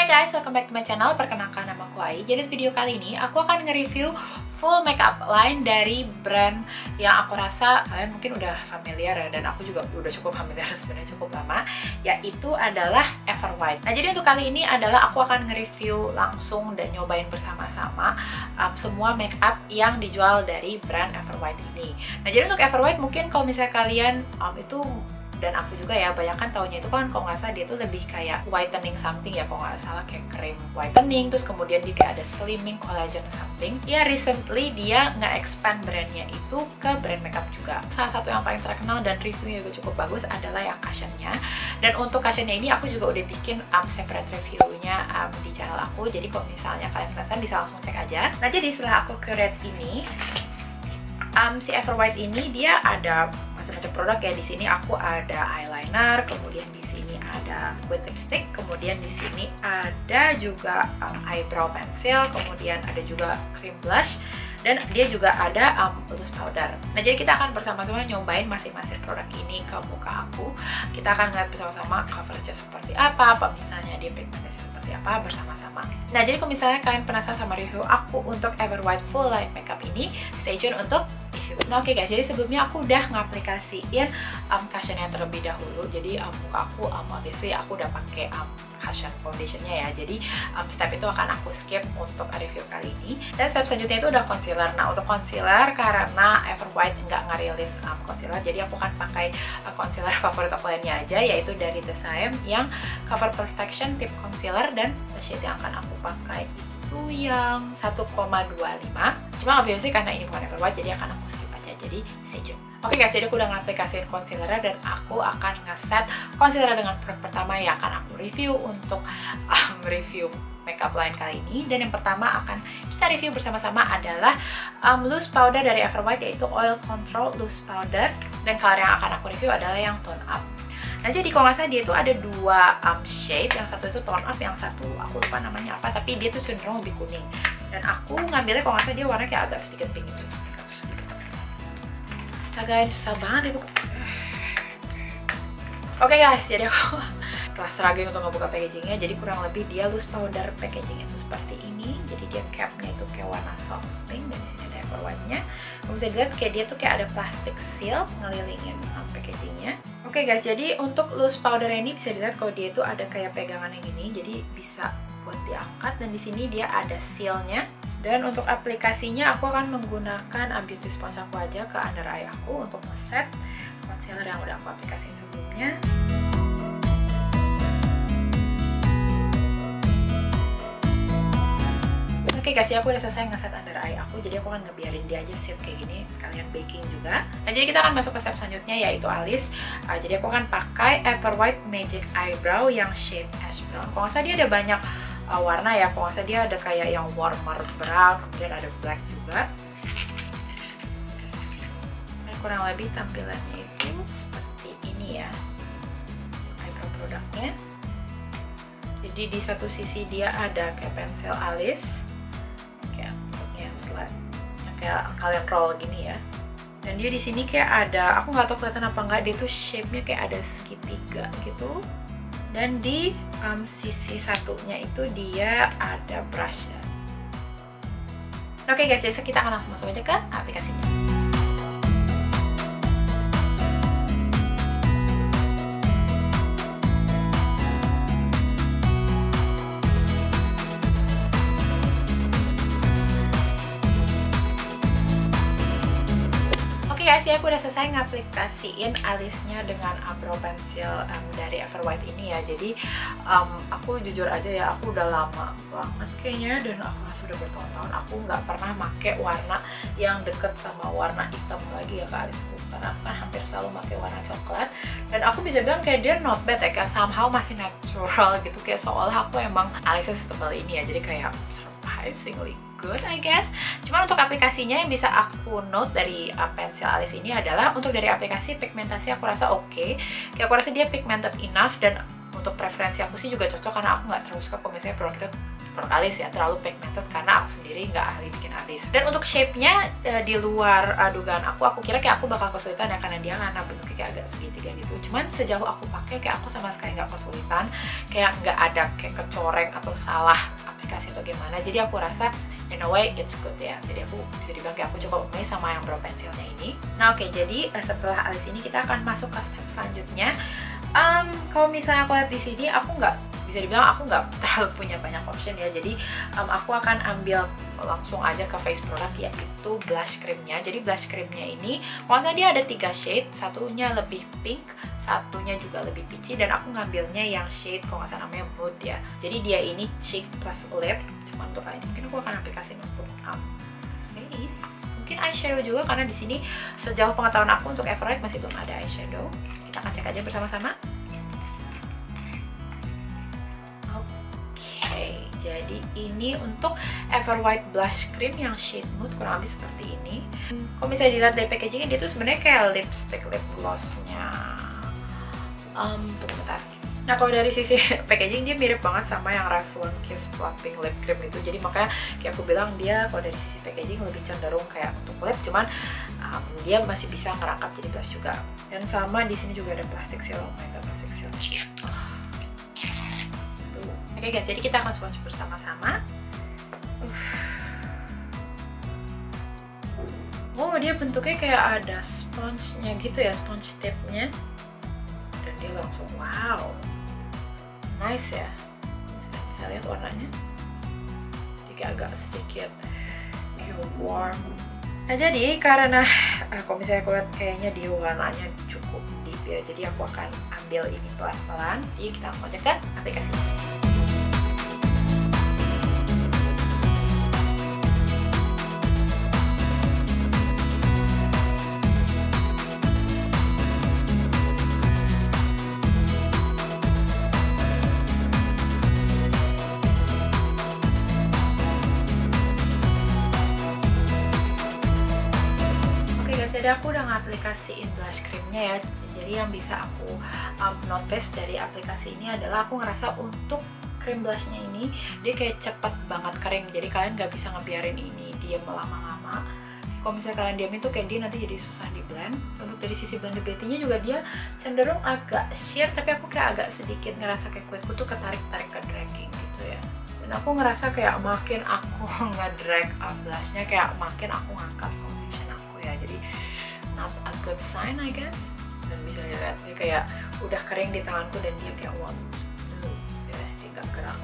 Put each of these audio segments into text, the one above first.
guys, welcome back to my channel. Perkenalkan, nama aku Ai. Jadi video kali ini aku akan nge-review full makeup line dari brand yang aku rasa kalian mungkin udah familiar ya, dan aku juga udah cukup familiar sebenarnya, cukup lama, yaitu adalah Everwhite. Nah, jadi untuk kali ini adalah aku akan nge-review langsung dan nyobain bersama-sama semua makeup yang dijual dari brand Everwhite ini. Nah, jadi untuk Everwhite mungkin kalau misalnya kalian itu, dan aku juga ya, banyak kan taunya itu kan kalau nggak salah dia tuh lebih kayak whitening something ya, kalau nggak salah kayak cream whitening, terus kemudian dia kayak ada slimming collagen something. Ya recently dia nge-expand brandnya itu ke brand makeup juga. Salah satu yang paling terkenal dan reviewnya juga cukup bagus adalah yang cushionnya. Dan untuk cushionnya ini aku juga udah bikin separate reviewnya di channel aku. Jadi kalau misalnya kalian penasaran bisa langsung cek aja. Nah, jadi setelah aku curate ini, si Everwhite ini dia ada macam-macam produk ya. Di sini aku ada eyeliner, kemudian di sini ada wet lipstick, kemudian di sini ada juga eyebrow pencil, kemudian ada juga cream blush, dan dia juga ada loose powder. Nah, jadi kita akan bersama-sama nyobain masing-masing produk ini ke muka aku. Kita akan lihat bersama-sama coverage seperti apa misalnya dia pigmentasi seperti apa bersama-sama. Nah, jadi kalau misalnya kalian penasaran sama review aku untuk Everwhite full line makeup ini, stay tune untuk review. Nah, oke guys, jadi sebelumnya aku udah ngaplikasiin cushionnya terlebih dahulu. Jadi muka aku obviously aku udah pakai cushion foundationnya ya. Jadi step itu akan aku skip untuk review kali ini. Dan step selanjutnya itu udah concealer. Nah, untuk concealer karena Everwhite nggak ngerilis concealer, jadi aku akan pakai concealer favorit aku lainnya aja, yaitu dari The Same yang Cover Perfection Tip Concealer, dan shade yang akan aku pakai itu yang 1,25. Cuma obviously karena ini bukan Everwhite, jadi akan aku skip aja. Jadi stay tune. Oke guys, jadi aku udah ngaplikasiin concealer dan aku akan nge-set concealer dengan produk pertama yang akan aku review untuk review makeup line kali ini. Dan yang pertama akan kita review bersama-sama adalah loose powder dari Everwhite, yaitu Oil Control Loose Powder. Dan color yang akan aku review adalah yang tone up. Nah, jadi kalau nggak salah dia itu ada dua shade, yang satu itu tone up, yang satu aku lupa namanya apa, tapi dia tuh cenderung lebih kuning. Dan aku ngambilnya kalau nggak salah dia warnanya kayak agak sedikit pink gitu. Astaga, ini susah banget ya buka. Oke guys, jadi aku setelah struggling untuk ngebuka packagingnya, jadi kurang lebih dia loose powder packagingnya itu seperti ini. Jadi dia capnya itu kayak warna soft pink, dan ini ada Everwhite-nya. Kamu bisa lihat kayak dia tuh kayak ada plastic seal ngelilingin packagingnya. Oke guys, jadi untuk loose powder ini bisa dilihat kalau dia itu ada kayak pegangan yang gini, jadi bisa buat diangkat, dan di sini dia ada sealnya. Dan untuk aplikasinya aku akan menggunakan beauty sponge aku aja ke under eye aku untuk ngeset concealer yang udah aku aplikasiin sebelumnya. Oke guys, ya aku udah selesai ngeset under eye aku, jadi aku akan ngebiarin dia aja sit kayak gini, sekalian baking juga. Nah, jadi kita akan masuk ke step selanjutnya, yaitu alis. Jadi aku akan pakai Everwhite Magic Eyebrow yang shade ash brown. Kalau nggak salah dia ada banyak warna ya, kalau nggak salah dia ada kayak yang warmer brown, kemudian ada black juga. Dan kurang lebih tampilannya itu seperti ini ya, eyebrow produknya. Jadi di satu sisi dia ada kayak pensil alis, kayak yang slide, yang kayak kalian roll gini ya. Dan dia di sini kayak ada, aku nggak tahu kelihatan apa nggak, dia tuh shape-nya kayak ada segitiga gitu. Dan di sisi satunya itu dia ada brushnya. Oke guys, jadi kita akan langsung masuk aja ke aplikasinya. Guys, ya aku udah selesai ngaplikasiin alisnya dengan brow pencil dari Everwhite ini ya. Jadi aku jujur aja ya, aku udah lama banget kayaknya, dan aku sudah bertahun-tahun aku nggak pernah pakai warna yang deket sama warna hitam lagi ya ke alisku, karena aku kan hampir selalu pakai warna coklat. Dan aku bisa bilang kayak dia not bad ya, kayak somehow masih natural gitu, kayak seolah aku emang alisnya setebal ini ya, jadi kayak surprisingly good I guess. Cuma untuk aplikasinya yang bisa aku note dari pensil alis ini adalah untuk dari aplikasi pigmentasi aku rasa oke. Kayak aku rasa dia pigmented enough, dan untuk preferensi aku sih juga cocok, karena aku nggak terlalu suka kalau misalnya produk super alis ya, terlalu pigmented karena aku sendiri nggak ahli bikin alis. Dan untuk shape-nya di luar dugaan aku kira kayak aku bakal kesulitan ya, karena dia karena bentuknya kayak agak segitiga gitu. Cuman sejauh aku pakai kayak aku sama sekali nggak kesulitan, kayak nggak ada kayak kecoreng atau salah aplikasi atau gimana. Jadi aku rasa in a way it's good ya. Jadi aku bisa dibilang kayak aku cukup amazed sama yang brow pencilnya ini. Nah oke, jadi setelah alis ini kita akan masuk ke step selanjutnya. Kalau misalnya aku lihat di sini, aku nggak bisa dibilang aku nggak terlalu punya banyak option ya. Jadi aku akan ambil langsung aja ke face product, yaitu blush creamnya. Jadi blush creamnya ini maksudnya dia ada 3 shade, satunya lebih pink, satunya juga lebih peachy, dan aku ngambilnya yang shade kalau nggak salah namanya Mood ya. Jadi dia ini cheek plus lip. Cuma untuk kali ini mungkin aku akan aplikasi untuk face, mungkin eyeshadow juga, karena di sini sejauh pengetahuan aku untuk Everwhite masih belum ada eyeshadow. Kita akan cek aja bersama-sama. Oke, jadi ini untuk Everwhite blush cream yang shade Mood, kurang lebih seperti ini. Kalau misalnya dilihat dari packagingnya, dia tuh sebenarnya kayak lipstick lip glossnya. Bentar. Nah kalau dari sisi packaging dia mirip banget sama yang Revlon Kiss Plumping Lip Cream itu. Jadi makanya kayak aku bilang dia kalau dari sisi packaging lebih cenderung kayak untuk lip, cuman dia masih bisa ngerangkap jadi blush juga. Dan sama di sini juga ada plastik seal, plastik seal. Oke guys, jadi kita akan swatch bersama-sama. Oh, dia bentuknya kayak ada sponge-nya gitu ya, sponge tip-nya. Dan dia langsung wow, nice ya. Bisa lihat warnanya, jadi agak sedikit warm. Nah jadi karena kalau misalnya aku lihat kayaknya dia warnanya cukup deep ya, jadi aku akan ambil ini pelan-pelan. Jadi kita langsung aja ke aplikasi. Jadi aku udah ngaplikasiin blush creamnya ya. Jadi yang bisa aku notice dari aplikasi ini adalah aku ngerasa untuk cream blushnya ini dia kayak cepet banget kering. Jadi kalian nggak bisa ngebiarin ini diem lama-lama. Kalau misalnya kalian diam itu kayak dia nanti jadi susah di blend. Untuk dari sisi blendability-nya juga dia cenderung agak sheer, tapi aku kayak agak sedikit ngerasa kayak kulitku tuh ketarik-tarik ke dragging gitu ya. Dan aku ngerasa kayak makin aku nge-drag blushnya, kayak makin aku ngangkat foundation aku ya. Jadi not a good sign I guess. Dan bisa dilihat dia kayak udah kering di tanganku dan dia kayak wow, smooth ya, dia gak gerak.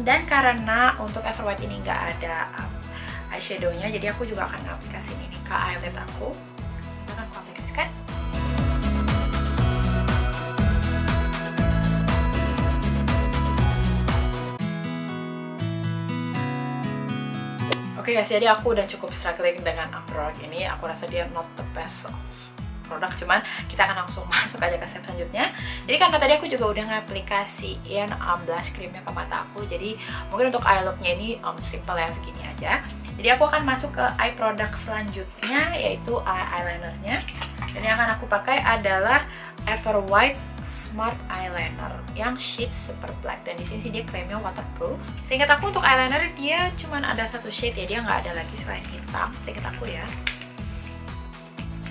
Dan karena untuk Everwhite ini nggak ada eyeshadownya, jadi aku juga akan aplikasiin ini ke eyelid aku. Kita akan aku aplikasikan. Oke guys, jadi aku udah cukup struggling dengan produk ini. Aku rasa dia not the best produk, cuman kita akan langsung masuk aja ke step selanjutnya. Jadi karena tadi aku juga udah ngaplikasiin blush creamnya ke mata aku, jadi mungkin untuk eye looknya ini simple ya, segini aja. Jadi aku akan masuk ke eye product selanjutnya, yaitu eyelinernya. Dan yang akan aku pakai adalah Everwhite Smart Eyeliner yang shade Super Black, dan di sini sih dia klaimnya waterproof. Seingat aku untuk eyeliner dia cuma ada satu shade ya, dia nggak ada lagi selain hitam. Seingat aku ya.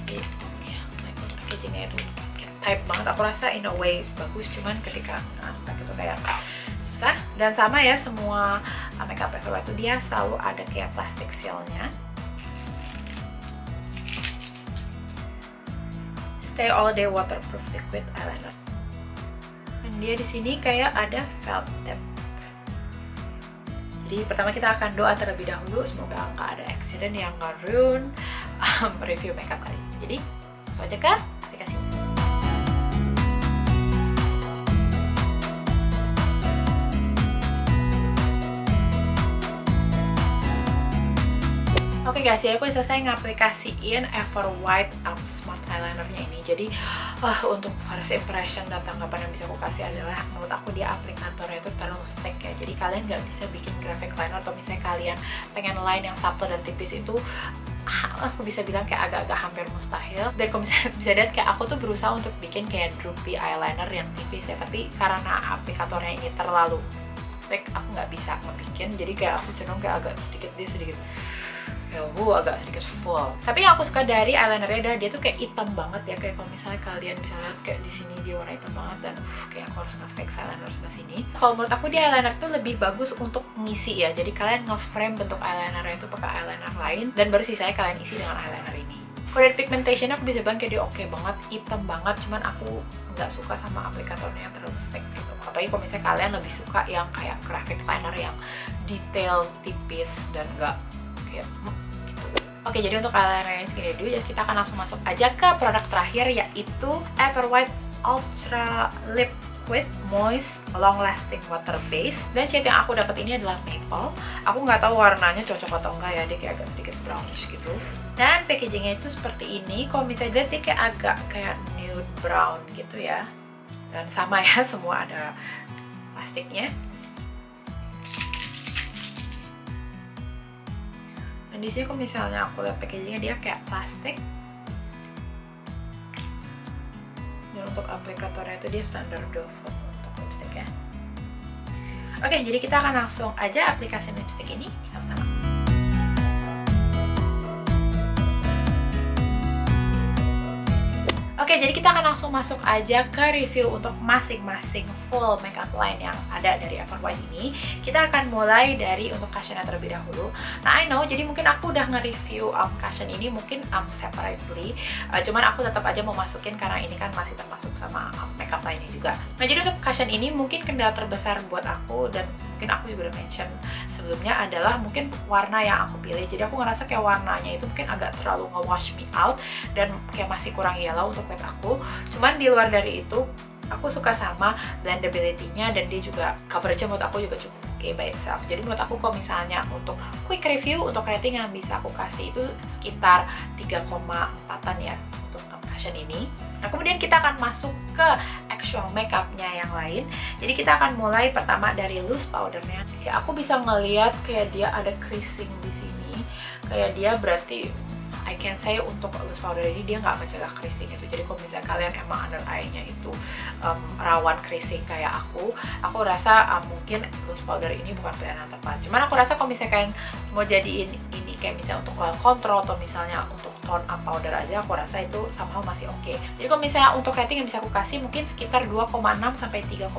Jadi packagingnya itu type banget. Aku rasa in a way bagus, cuman ketika ngangkat itu kayak susah. Dan sama ya, semua makeup Everwhite itu dia selalu ada kayak plastik sealnya. Stay All Day Waterproof Liquid Eyeliner. Dan dia di sini kayak ada felt tip. Jadi pertama kita akan doa terlebih dahulu, semoga nggak ada accident yang nge-ruin review makeup kali ini. Jadi langsung aja ke aplikasi. Oke guys, jadi aku udah selesai ngaplikasiin Everwhite Smart Eyelinernya ini. Jadi untuk first impression dan tanggapan yang bisa aku kasih adalah menurut aku dia aplikatornya itu terlalu thick ya. Jadi kalian nggak bisa bikin graphic liner, atau misalnya kalian pengen line yang subtle dan tipis itu aku bisa bilang kayak agak-agak hampir mustahil. Dan kalau misalnya bisa lihat kayak aku tuh berusaha untuk bikin kayak droopy eyeliner yang tipis ya, tapi karena aplikatornya ini terlalu thick aku nggak bisa ngebikin, jadi kayak aku cenderung kayak agak sedikit agak sedikit full. Tapi yang aku suka dari eyelinernya adalah dia tuh kayak hitam banget ya, kayak kalau misalnya kalian bisa lihat kayak di sini dia warna hitam banget, dan kayak aku harus nge-fix eyeliner sebelah sini. Kalau menurut aku dia eyeliner tuh lebih bagus untuk ngisi ya, jadi kalian nge-frame bentuk eyelinernya itu pakai eyeliner lain dan baru sisanya kalian isi dengan eyeliner ini. Kalau dari pigmentation aku bisa bilang kayak dia oke banget, hitam banget, cuman aku nggak suka sama aplikatornya yang terlalu thick gitu. Apalagi kalau misalnya kalian lebih suka yang kayak graphic liner yang detail, tipis, dan nggak kayak gitu. Oke, jadi untuk eyeliner segini dulu, jadi kita akan langsung masuk aja ke produk terakhir, yaitu Ever White Ultra Liquid Moist Long Lasting Water Base. Dan shade yang aku dapat ini adalah Maple. Aku nggak tahu warnanya cocok atau enggak ya, dia kayak agak sedikit brownish gitu. Dan packagingnya itu seperti ini. Kalau misalnya dia kayak agak kayak nude brown gitu ya. Dan sama ya, semua ada plastiknya. Dan di sini kalau misalnya aku lihat packagingnya dia kayak plastik. Dan untuk aplikatornya itu dia standar Dove untuk lipstick ya. Oke, jadi kita akan langsung aja aplikasi lipstick ini bersama-sama. Oke, jadi kita akan langsung masuk aja ke review untuk masing-masing full makeup line yang ada dari Ever White ini. Kita akan mulai dari untuk cushion-nya terlebih dahulu. Nah, I know, jadi mungkin aku udah nge-review cushion ini mungkin separately, cuman aku tetap aja mau masukin karena ini kan masih termasuk sama makeup line juga. Nah, jadi untuk cushion ini mungkin kendala terbesar buat aku, dan mungkin aku juga udah mention sebelumnya, adalah mungkin warna yang aku pilih. Jadi aku ngerasa kayak warnanya itu mungkin agak terlalu nge-wash me out dan kayak masih kurang yellow untuk aku. Cuman di luar dari itu aku suka sama blendability-nya, dan dia juga coverage-nya menurut aku juga cukup oke by itself. Jadi menurut aku kalau misalnya untuk quick review, untuk rating yang bisa aku kasih itu sekitar 3,4an ya untuk cushion ini. Nah, kemudian kita akan masuk ke actual makeupnya yang lain. Jadi kita akan mulai pertama dari loose powdernya. Kayak aku bisa ngeliat kayak dia ada creasing di sini. Kayak dia berarti I can say untuk loose powder ini dia nggak mencegah creasing itu. Jadi kalau misalnya kalian emang under eye-nya itu rawan creasing kayak aku rasa mungkin loose powder ini bukan pilihan yang tepat. Cuman aku rasa kalau misalnya kalian mau jadiin ini kayak misalnya untuk oil control atau misalnya untuk tone up powder aja, aku rasa itu somehow masih oke. Jadi kalau misalnya untuk rating yang bisa aku kasih mungkin sekitar 2,6 sampai 3,0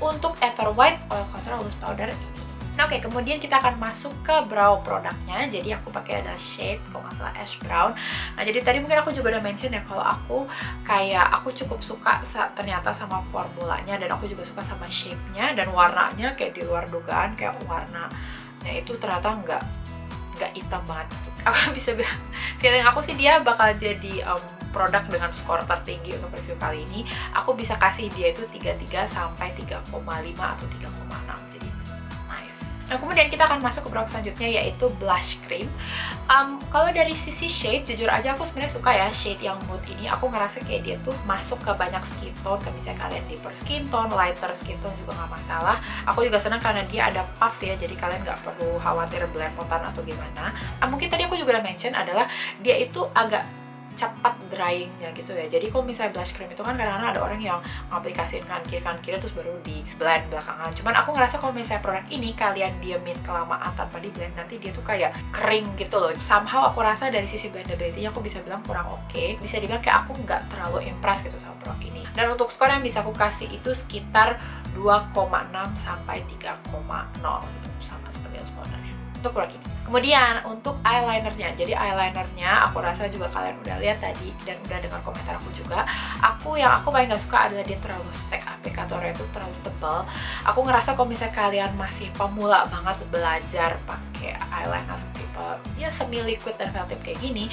untuk Ever White oil control loose powder ini. Nah, oke, kemudian kita akan masuk ke brow produknya. Jadi aku pakai ada shade kalau nggak salah ash brown. Nah, jadi tadi mungkin aku juga udah mention ya kalau aku cukup suka ternyata sama formulanya, dan aku juga suka sama shape-nya dan warnanya kayak di luar dugaan, kayak warnanya itu ternyata nggak hitam banget gitu. Aku bisa bilang feeling aku sih dia bakal jadi produk dengan skor tertinggi untuk review kali ini. Aku bisa kasih dia itu 3,3 sampai 3,5 atau 3,6. Jadi nah, kemudian kita akan masuk ke produk selanjutnya, yaitu blush cream. Kalau dari sisi shade, jujur aja aku sebenarnya suka ya shade yang nude ini. Aku ngerasa kayak dia tuh masuk ke banyak skin tone. Kayak misalnya kalian deeper skin tone, lighter skin tone juga nggak masalah. Aku juga senang karena dia ada puff ya, jadi kalian nggak perlu khawatir belepotan atau gimana. Mungkin tadi aku juga udah mention adalah dia itu agak cepat dryingnya gitu ya. Jadi kalau misalnya blush cream itu kan kadang-kadang ada orang yang ngaplikasiin kanan kiri terus baru di blend belakangan. Cuman aku ngerasa kalau misalnya produk ini kalian diamin kelamaan tanpa di blend, nanti dia tuh kayak kering gitu loh. Somehow aku rasa dari sisi blendability-nya aku bisa bilang kurang oke. Bisa dibilang kayak aku nggak terlalu impressed gitu sama produk ini. Dan untuk skor yang bisa aku kasih itu sekitar 2,6 sampai 3,0 gitu, sama seperti yang sebenarnya untuk produk ini. Kemudian untuk eyelinernya, jadi eyelinernya aku rasa juga kalian udah lihat tadi dan udah dengar komentar aku juga. Yang aku paling gak suka adalah dia terlalu thick, aplikatornya itu terlalu tebal. Aku ngerasa kalau misalnya kalian masih pemula banget belajar pakai eyeliner tipe ya semi liquid dan velvet kayak gini,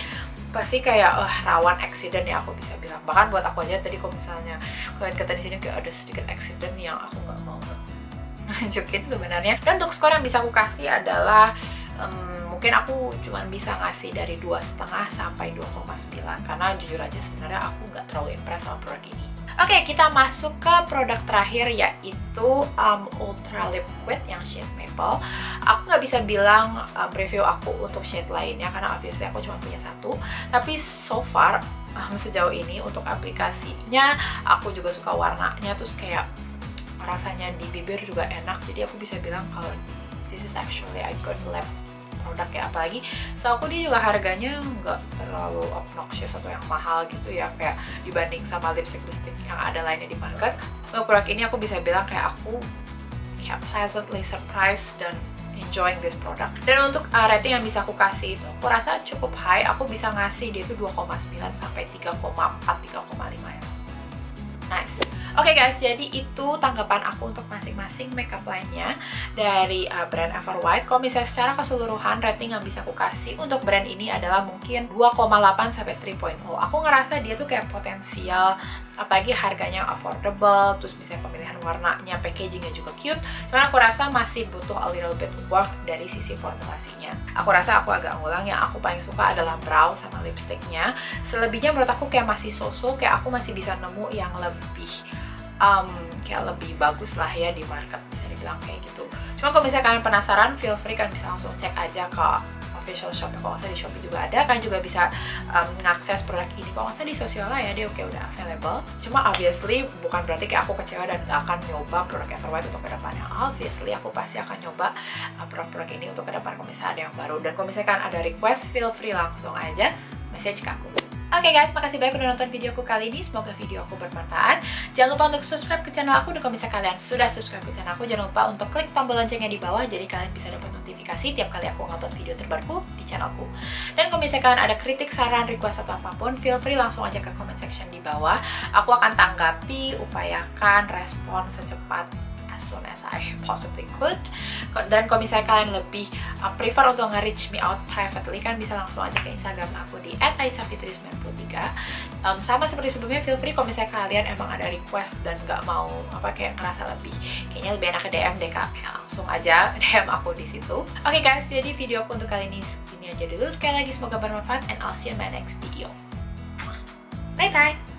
pasti kayak rawan accident ya, aku bisa bilang. Bahkan buat aku aja tadi kalau misalnya kalian kata di sini kayak ada sedikit accident yang aku nggak mau nunjukin sebenarnya. Dan untuk skor yang bisa aku kasih adalah mungkin aku cuma bisa ngasih dari 2,5 sampai 2,9 karena jujur aja sebenarnya aku nggak terlalu impress sama produk ini. Oke, kita masuk ke produk terakhir, yaitu Ultra Liquid yang shade Maple. Aku nggak bisa bilang review aku untuk shade lainnya karena obviously aku cuma punya satu. Tapi so far sejauh ini untuk aplikasinya aku juga suka warnanya, terus kayak rasanya di bibir juga enak. Jadi aku bisa bilang kalau this is actually a good lip produk ya, apalagi setahu aku dia juga harganya nggak terlalu obnoxious atau yang mahal gitu ya, kayak dibanding sama lipstick yang ada lainnya di market. Untuk produk ini aku bisa bilang kayak aku kayak pleasantly surprised dan enjoying this product. Dan untuk rating yang bisa aku kasih itu aku rasa cukup high. Aku bisa ngasih dia itu 2,9 sampai 3,4 3,5 ya. Nice. Oke guys, jadi itu tanggapan aku untuk masing-masing makeup line-nya dari brand Everwhite. Kalau misalnya secara keseluruhan rating yang bisa aku kasih untuk brand ini adalah mungkin 2,8 sampai 3.0. Aku ngerasa dia tuh kayak potensial, apalagi harganya affordable, terus misalnya pemilihan warnanya, packagingnya juga cute. Cuman aku rasa masih butuh a little bit work dari sisi formulasinya. Aku rasa aku agak ngulang, yang aku paling suka adalah brow sama lipsticknya. Selebihnya menurut aku kayak masih so-so, kayak aku masih bisa nemu yang lebih kayak lebih bagus lah ya di market, bisa dibilang kayak gitu. Cuma kalau misalnya kalian penasaran, feel free kan bisa langsung cek aja ke official shop. Kalau nggak salah di Shopee juga ada, kalian juga bisa mengakses produk ini. Kalau nggak salah di Socialite ya, dia oke udah available. Cuma obviously bukan berarti kayak aku kecewa dan nggak akan nyoba produk Everwhite untuk kedepannya. Obviously aku pasti akan nyoba produk-produk ini untuk kedepan kalau misalnya ada yang baru. Dan kalau misalkan ada request, feel free langsung aja message ke aku. Oke guys, makasih banyak udah nonton videoku kali ini. Semoga video aku bermanfaat. Jangan lupa untuk subscribe ke channel aku. Dan kalau misalnya kalian sudah subscribe ke channel aku, jangan lupa untuk klik tombol loncengnya di bawah, jadi kalian bisa dapat notifikasi tiap kali aku ngupload video terbaru di channelku. Dan kalau misalnya kalian ada kritik, saran, request atau apapun, feel free langsung aja ke comment section di bawah. Aku akan tanggapi, upayakan respon secepat as soon as I possibly could. Dan kalau misalnya kalian lebih prefer untuk nge-reach me out privately, kan bisa langsung aja ke Instagram aku di @aisafitri93. Sama seperti sebelumnya, feel free kalau misalnya kalian emang ada request dan nggak mau kayak ngerasa kayaknya lebih enak ke DM deh kak, ya langsung aja DM aku di situ. Oke guys, jadi videoku untuk kali ini segini aja dulu. Sekali lagi semoga bermanfaat, and I'll see you in my next video. Bye bye.